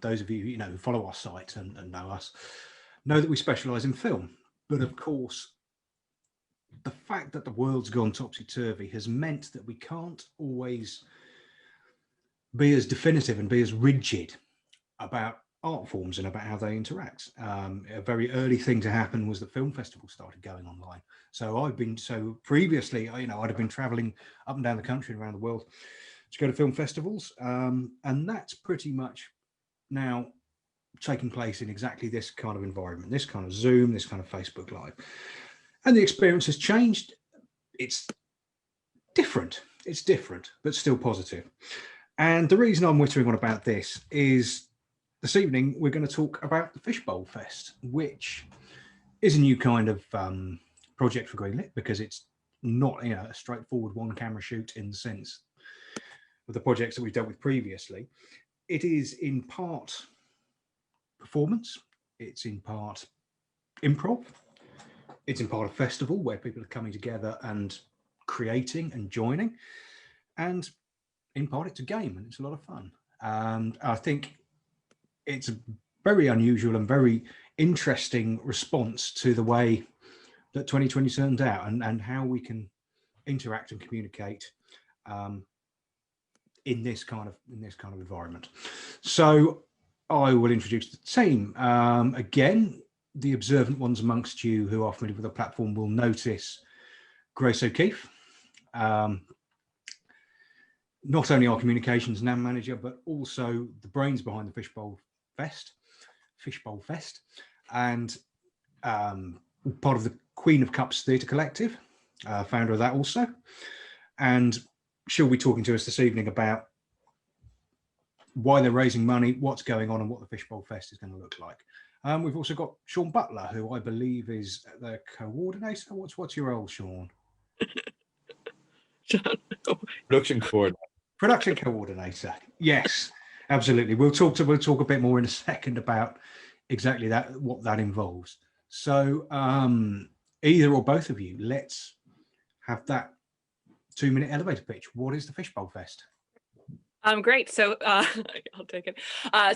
those of you who follow our site and know us know that we specialise in film. But of course, the fact that the world's gone topsy-turvy has meant that we can't always be as definitive and be as rigid about art forms and about how they interact. A very early thing to happen was that film festivals started going online. So previously, I'd have been traveling up and down the country and around the world to go to film festivals. And that's pretty much now taking place in exactly this kind of environment, this kind of Zoom, this kind of Facebook Live. And the experience has changed. It's different, but still positive. And the reason I'm whittering on about this is this evening we're going to talk about the Fishbowl Fest, which is a new kind of project for Greenlit, because it's not a straightforward one camera shoot in the sense of the projects that we've dealt with previously. It is in part performance, it's in part improv, it's in part a festival where people are coming together and creating and joining, and in part it's a game and it's a lot of fun. And I think it's a very unusual and very interesting response to the way that 2020 turned out, and how we can interact and communicate in this kind of environment. So I will introduce the team. Again, the observant ones amongst you who are familiar with the platform will notice Grace O'Keefe, not only our communications NAM manager, but also the brains behind the Fishbowl Fest, and part of the Queen of Cups Theatre Collective, founder of that also. And she'll be talking to us this evening about why they're raising money, what's going on, and what the Fishbowl Fest is going to look like. We've also got Sean Butler, who I believe is the coordinator. What's your role, Sean? Production coordinator. Yes, absolutely. We'll talk a bit more in a second about exactly that, what that involves. So either or both of you, let's have that 2-minute elevator pitch. What is the Fishbowl Fest? Great. So I'll take it.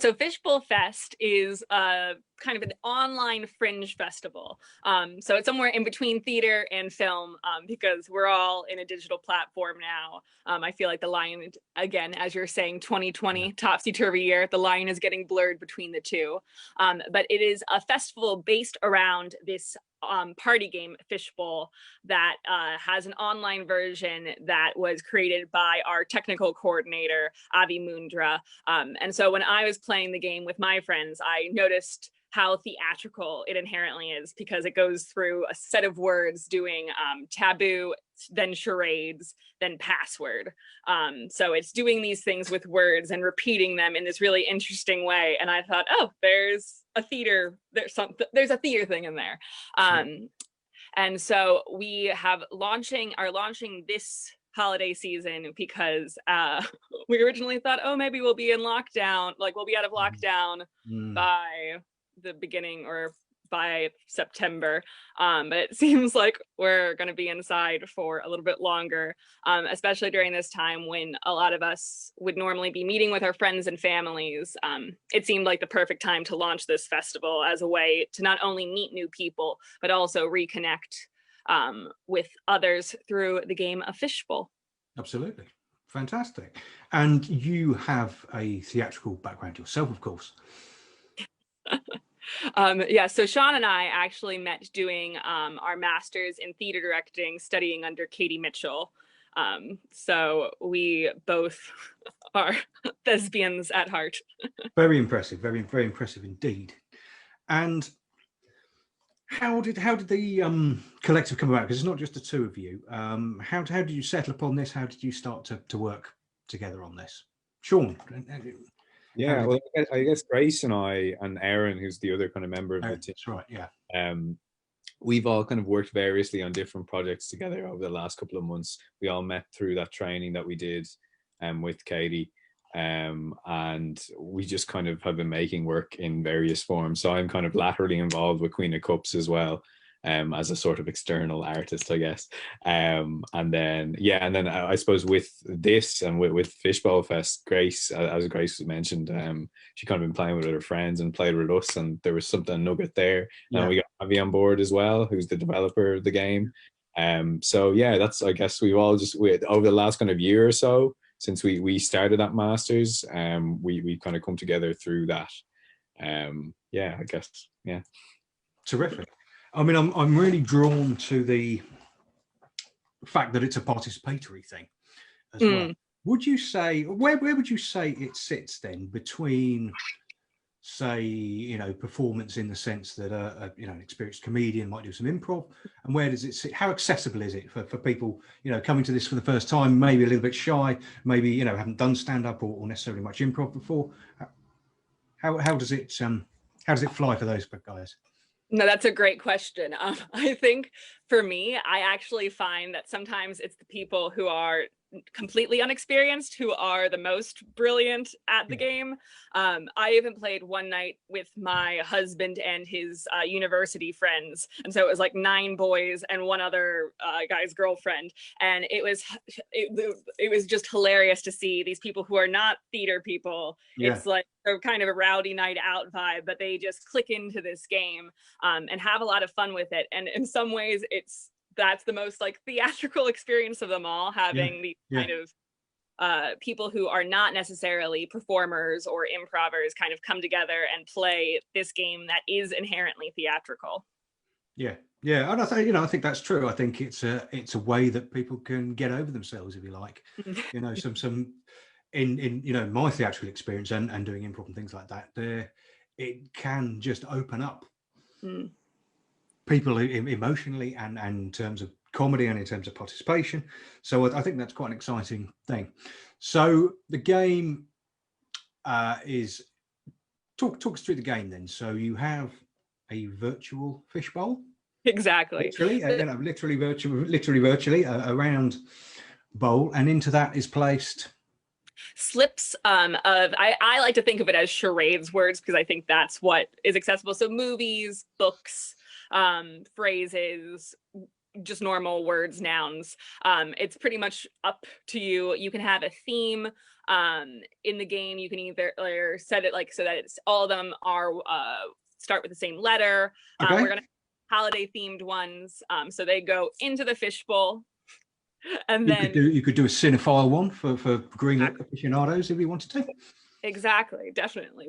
So Fishbowl Fest is kind of an online fringe festival. So it's somewhere in between theater and film, because we're all in a digital platform now. I feel like the line, again, as you're saying, 2020, topsy-turvy year, the line is getting blurred between the two. But it is a festival based around this party game Fishbowl that has an online version that was created by our technical coordinator, Avi Mundra. And so when I was playing the game with my friends, I noticed how theatrical it inherently is, because it goes through a set of words doing taboo, then charades, then password. So it's doing these things with words and repeating them in this really interesting way. And I thought, oh, there's a theater thing in there. And so we are launching this holiday season because we originally thought, oh, maybe we'll be in lockdown, like we'll be out of lockdown by the beginning or by September, but it seems like we're going to be inside for a little bit longer, especially during this time when a lot of us would normally be meeting with our friends and families. It seemed like the perfect time to launch this festival as a way to not only meet new people, but also reconnect with others through the game of Fishbowl. Absolutely. Fantastic. And you have a theatrical background yourself, of course. So Sean and I actually met doing our master's in theater directing, studying under Katie Mitchell. So we both are thespians at heart. Very impressive, very, very impressive indeed. And how did the collective come about? Because it's not just the two of you. How did you settle upon this? How did you start to work together on this? Sean? Yeah, well, I guess Grace and I and Aaron, who's the other kind of member of the team. That's right, yeah. We've all kind of worked variously on different projects together over the last couple of months. We all met through that training that we did with Katie, and we just kind of have been making work in various forms. So I'm kind of laterally involved with Queen of Cups as well. as a sort of external artist, I guess. And then I suppose with this and with Fishbowl Fest, Grace, as Grace mentioned, she kind of been playing with her friends and played with us, and there was something nugget there. Yeah. And we got Avi on board as well, who's the developer of the game. So yeah, that's, I guess we've all over the last kind of year or so since we started at Masters, we kind of come together through that. Yeah, I guess, yeah. Terrific. I mean, I'm really drawn to the fact that it's a participatory thing as well. Would you say, where would you say it sits then between, say, you know, performance in the sense that you know, an experienced comedian might do some improv, and where does it sit? How accessible is it for people, you know, coming to this for the first time, maybe a little bit shy, maybe, you know, haven't done stand-up or necessarily much improv before? How does it fly for those guys? No, that's a great question. I think for me, I actually find that sometimes it's the people who are completely unexperienced who are the most brilliant at the game. I even played one night with my husband and his university friends, and so it was like 9 boys and one other guy's girlfriend, and it was just hilarious to see these people who are not theater people. It's like a kind of a rowdy night out vibe, but they just click into this game and have a lot of fun with it. And in some ways, that's the most like theatrical experience of them all, having these kind of people who are not necessarily performers or improvers kind of come together and play this game that is inherently theatrical. Yeah, and I think that's true. I think it's a way that people can get over themselves, if you like. You know, some in you know, my theatrical experience and doing improv and things like that, it can just open up people emotionally and in terms of comedy and in terms of participation. So I think that's quite an exciting thing. So the game is, talk us through the game then. So you have a virtual fishbowl. Exactly. Literally, you know, literally virtually a round bowl, and into that is placed slips of, I like to think of it as charades words, because I think that's what is accessible. So movies, books, phrases, just normal words, nouns. It's pretty much up to you. You can have a theme in the game. You can either set it like so that it's all of them are start with the same letter. Okay. We're gonna have holiday themed ones, so they go into the fishbowl. And then you could do a cinephile one for Greenlit aficionados if you wanted to. Exactly, definitely.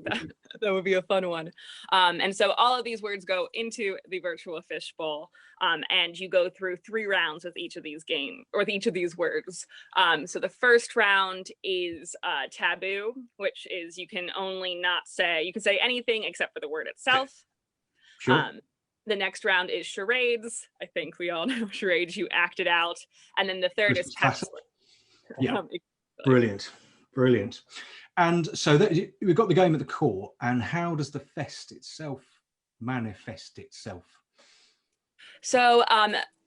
That would be a fun one. And so all of these words go into the virtual fishbowl, and you go through 3 rounds with each of these with each of these words. So the first round is taboo, which is you can say anything except for the word itself. Sure. The next round is charades. I think we all know charades. You act it out. And then the third is password. Yeah, brilliant. And so we've got the game at the core. And how does the fest itself manifest itself? So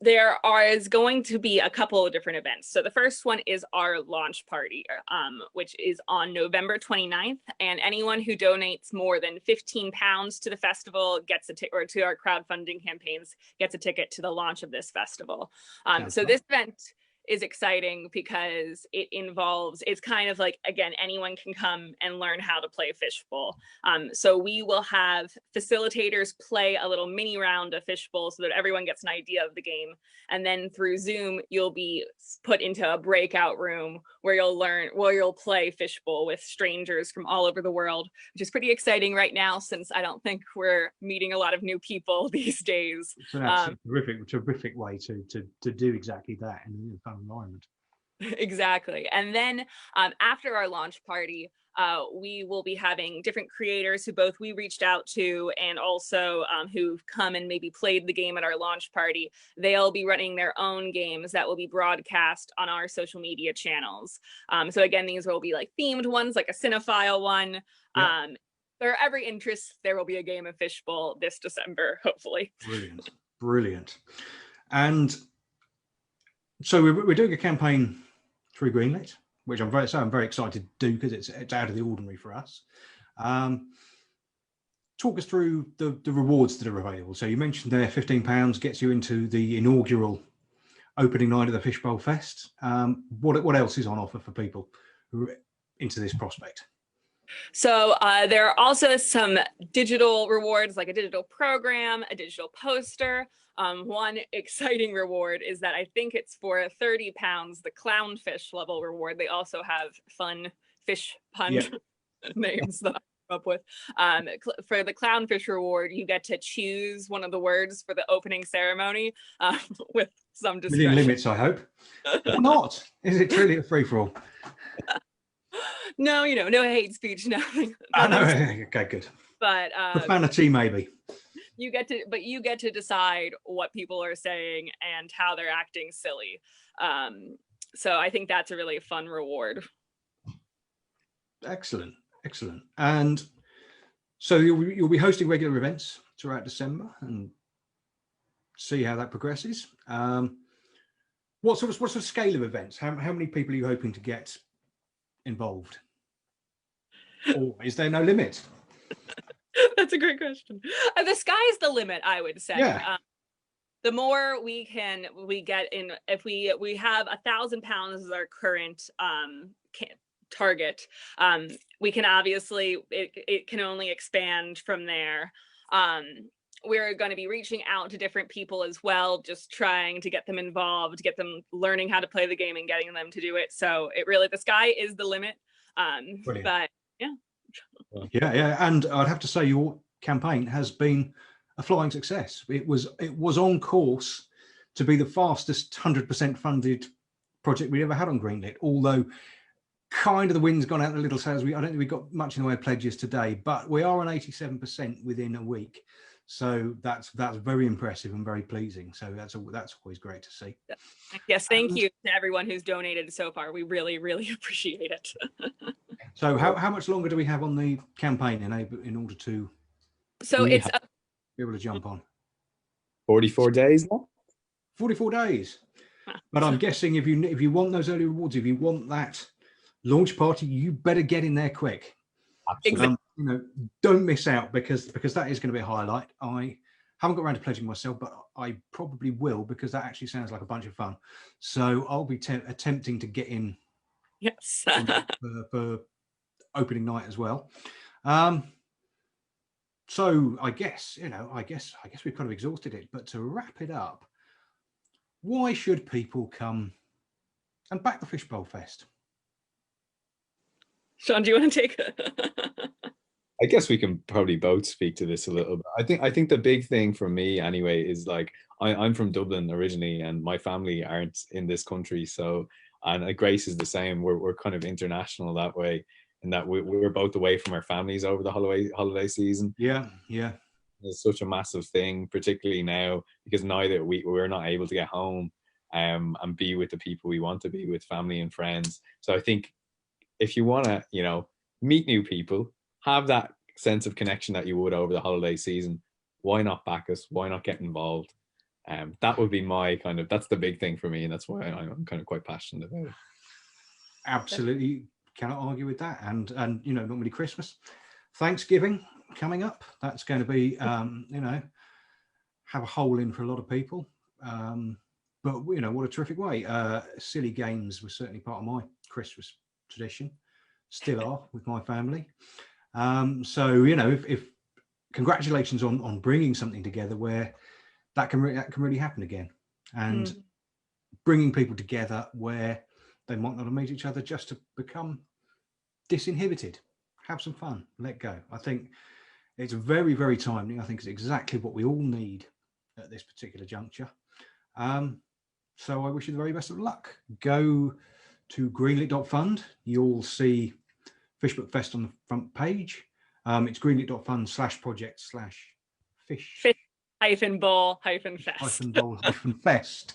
there is going to be a couple of different events. So the first one is our launch party, which is on November 29th. And anyone who donates more than £15 to the festival gets a ticket, or to our crowdfunding campaigns, gets a ticket to the launch of this festival. So this event is exciting because it's kind of like, again, anyone can come and learn how to play fishbowl. So we will have facilitators play a little mini round of fishbowl so that everyone gets an idea of the game. And then through Zoom, you'll be put into a breakout room where you'll play fishbowl with strangers from all over the world, which is pretty exciting right now, since I don't think we're meeting a lot of new people these days. It's an terrific way to do exactly that in a fun environment. Exactly. And then after our launch party, we will be having different creators who both we reached out to and also who've come and maybe played the game at our launch party. They'll be running their own games that will be broadcast on our social media channels. So again, these will be like themed ones, like a cinephile one. Yeah. For every interest, there will be a game of fishbowl this December, hopefully. Brilliant. And so we're doing a campaign through Greenlit, which I'm very excited to do, because it's out of the ordinary for us. Talk talk us through the rewards that are available. So you mentioned there £15 gets you into the inaugural opening night of the Fishbowl Fest. What else is on offer for people who are into this prospect? So there are also some digital rewards, like a digital program, a digital poster. One exciting reward is that I think it's for £30, the clownfish level reward. They also have fun fish pun names that I came up with. For the clownfish reward, you get to choose one of the words for the opening ceremony with some discretion. Within limits, I hope. Or not? Is it truly a free-for-all? No, no hate speech, nothing. I know. Okay, good. But profanity, maybe. You get to decide what people are saying and how they're acting silly. So I think that's a really fun reward. Excellent. And so you'll be hosting regular events throughout December and see how that progresses. What sort of scale of events? How many people are you hoping to get involved? Or is there no limit? That's a great question. The sky's the limit, I would say. Yeah. The more we get in, if we have £1,000 as our current target, we can obviously, it can only expand from there. We're going to be reaching out to different people as well, just trying to get them involved, get them learning how to play the game and getting them to do it. So the sky is the limit. But yeah, and I'd have to say your campaign has been a flying success. It was on course to be the fastest 100% funded project we ever had on Greenlit, although kind of the wind's gone out a little sails. I don't think we got much in the way of pledges today, but we are on 87% within a week. So that's very impressive and very pleasing. So that's always great to see. Yes, thank you to everyone who's donated so far. We really, really appreciate it. So how much longer do we have on the campaign in order to be able to jump on? 44 days now? 44 days. But I'm guessing if you want those early rewards, if you want that launch party, you better get in there quick. Absolutely. Don't miss out because that is going to be a highlight. I haven't got around to pledging myself, but I probably will because that actually sounds like a bunch of fun. So I'll be attempting to get in. Yes. for opening night as well. So I guess we've kind of exhausted it. But to wrap it up, why should people come and back the Fishbowl Fest? Sean, do you want to take it? I guess we can probably both speak to this a little bit. I think the big thing for me anyway is like I'm from Dublin originally, and my family aren't in this country. So, and Grace is the same. We're kind of international that way, and that we're both away from our families over the holiday season. Yeah. It's such a massive thing, particularly now because neither we're not able to get home and be with the people we want to be with, family and friends. So I think if you want to, meet new people, have that sense of connection that you would over the holiday season, why not back us? Why not get involved? That would be that's the big thing for me, and that's why I'm kind of quite passionate about it. Absolutely, cannot argue with that. And normally Christmas, Thanksgiving coming up, that's going to be have a hole in for a lot of people. But what a terrific way. Silly games were certainly part of my Christmas tradition, still are with my family. So if congratulations on bringing something together where that can really happen again, and bringing people together where they might not have met each other just to become disinhibited, have some fun, let go. I think it's very, very timely. I think it's exactly what we all need at this particular juncture. So I wish you the very best of luck. Go to Greenlit.fund. You'll see Fishbowl Fest on the front page. It's Greenlit.fund/project/fish. Fish-bowl-fest.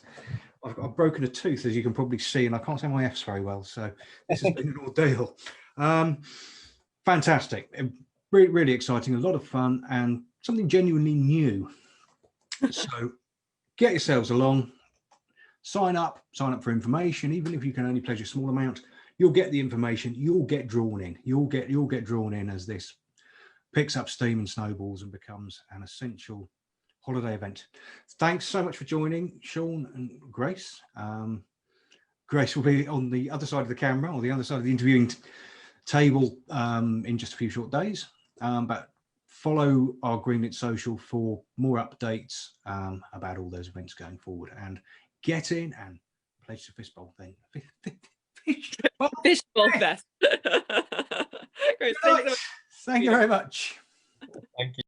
I've broken a tooth, as you can probably see, and I can't say my F's very well. So this has been an ordeal. Fantastic. Really, really exciting. A lot of fun and something genuinely new. So get yourselves along. Sign up for information. Even if you can only pledge a small amount, you'll get the information. You'll get drawn in. You'll get drawn in as this picks up steam and snowballs and becomes an essential holiday event. Thanks so much for joining, Sean and Grace. Grace will be on the other side of the camera, or the other side of the interviewing table, in just a few short days. But follow our Greenlit social for more updates about all those events going forward, and get in and pledge to Fishbowl then. Fishbowl Fest. Great. Thank you very much. Thank you.